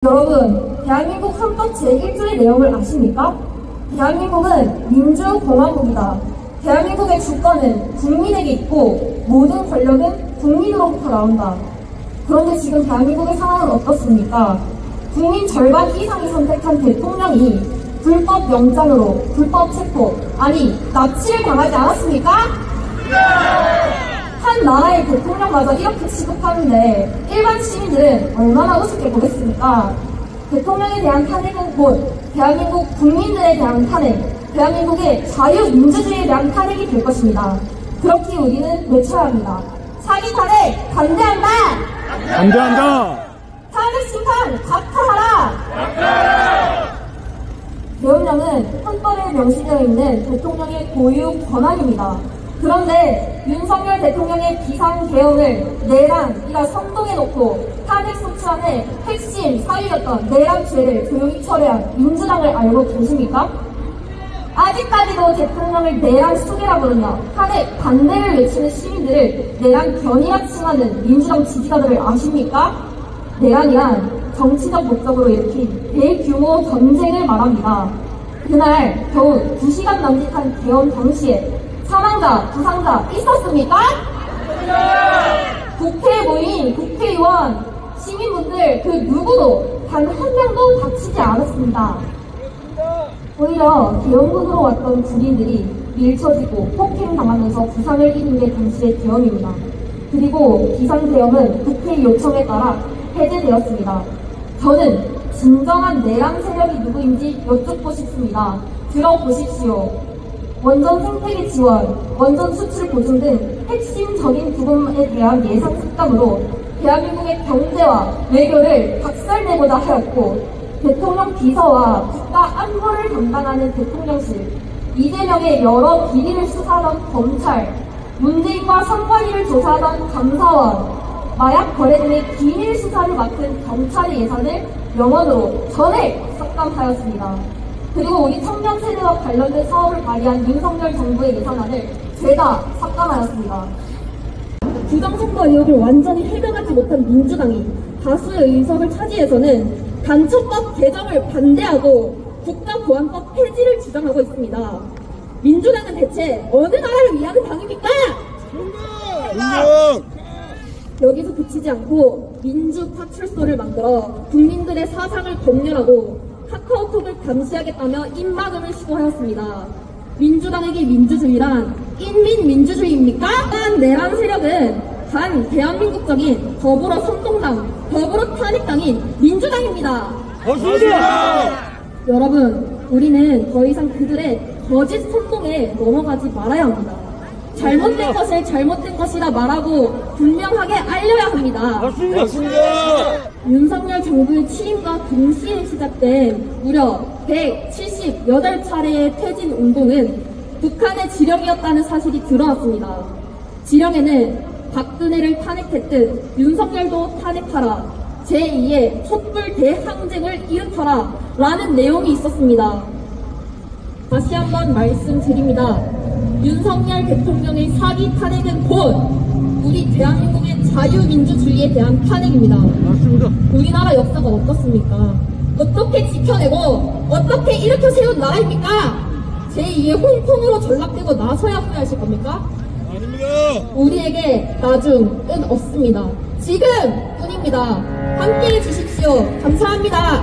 여러분, 대한민국 헌법 제1조의 내용을 아십니까? 대한민국은 민주공화국이다. 대한민국의 주권은 국민에게 있고 모든 권력은 국민으로부터 나온다. 그런데 지금 대한민국의 상황은 어떻습니까? 국민 절반 이상이 선택한 대통령이 불법 영장으로 불법 체포, 아니 납치를 당하지 않았습니까? 한 나라의 대통령마저 이렇게 취급하는데 일반 시민들은 얼마나 우습게 보겠습니까? 대통령에 대한 탄핵은 곧 대한민국 국민들에 대한 탄핵, 대한민국의 자유민주주의에 대한 탄핵이 될 것입니다. 그렇게 우리는 외쳐야 합니다. 사기 탄핵 반대한다! 반대한다! 탄핵 심판 각하하라! 계엄령은 헌법에 명시되어 있는 대통령의 고유 권한입니다. 그런데 윤석열 대통령의 비상계엄을 내란이라 선동해놓고 탄핵 소추안의 핵심 사유였던 내란죄를 조용히 철회한 민주당을 알고 계십니까? 아직까지도 대통령을 내란 수괴라 부르며 탄핵 반대를 외치는 시민들을 내란 견이라 칭하는 민주당 지지자들을 아십니까? 내란이란 정치적 목적으로 일으킨 대규모 전쟁을 말합니다. 그날 겨우 2시간 남짓한 계엄 당시에 사망자, 부상자 있었습니까? 국회에 모인 국회의원, 시민분들 그 누구도 단 한 명도 다치지 않았습니다. 오히려 계엄군으로 왔던 군인들이 밀쳐지고 폭행당하면서 부상을 입은 게 당시의 계엄입니다. 그리고 비상계엄은 국회 요청에 따라 해제되었습니다. 저는 진정한 내란 세력이 누구인지 여쭙고 싶습니다. 들어보십시오. 원전 생태계 지원, 원전 수출 보증 등 핵심적인 부분에 대한 예상 삭감으로 대한민국의 경제와 외교를 박살내고자 하였고, 대통령 비서와 국가 안보를 담당하는 대통령실, 이재명의 여러 비리를 수사하던 검찰, 문재인과 선관위를 조사하던 감사원, 마약 거래 등의 비밀 수사를 맡은 경찰의 예산을 영원으로 전액 삭감하였습니다. 그리고 우리 청년 세대와 관련된 사업을 발의한 윤석열 정부의 예산안을 죄다 삭감하였습니다. 부정선거 의혹을 완전히 해결하지 못한 민주당이 다수의 의석을 차지해서는 간첩법 개정을 반대하고 국가보안법 폐지를 주장하고 있습니다. 민주당은 대체 어느 나라를 위하는 당입니까? 여기서 그치지 않고 민주파출소를 만들어 국민들의 사상을 검열하고 카카오톡을 감시하겠다며 입막음을 시도하였습니다. 민주당에게 민주주의란 인민민주주의입니까? 내란 세력은 단 대한민국적인 더불어 선동당, 더불어 탄핵당인 민주당입니다. 맞습니다. 여러분, 우리는 더 이상 그들의 거짓 선동에 넘어가지 말아야 합니다. 잘못된 것을 잘못된 것이라 말하고 분명하게 알려야 합니다. 맞습니다. 윤석열 정부의 취임과 동시에 시작된 무려 178차례의 퇴진 운동은 북한의 지령이었다는 사실이 드러났습니다. 지령에는 박근혜를 탄핵했듯 윤석열도 탄핵하라, 제2의 촛불 대항쟁을 일으켜라 라는 내용이 있었습니다. 다시 한번 말씀드립니다. 윤석열 대통령의 사기 탄핵은 곧 우리 대한민국의 자유민주주의에 대한 탄핵입니다. 맞습니다. 우리나라 역사가 어떻습니까? 어떻게 지켜내고 어떻게 일으켜 세운 나라입니까? 제2의 홍콩으로 전락되고 나서야 후회하실 겁니까? 아닙니다. 우리에게 나중은 없습니다. 지금뿐입니다. 함께해 주십시오. 감사합니다.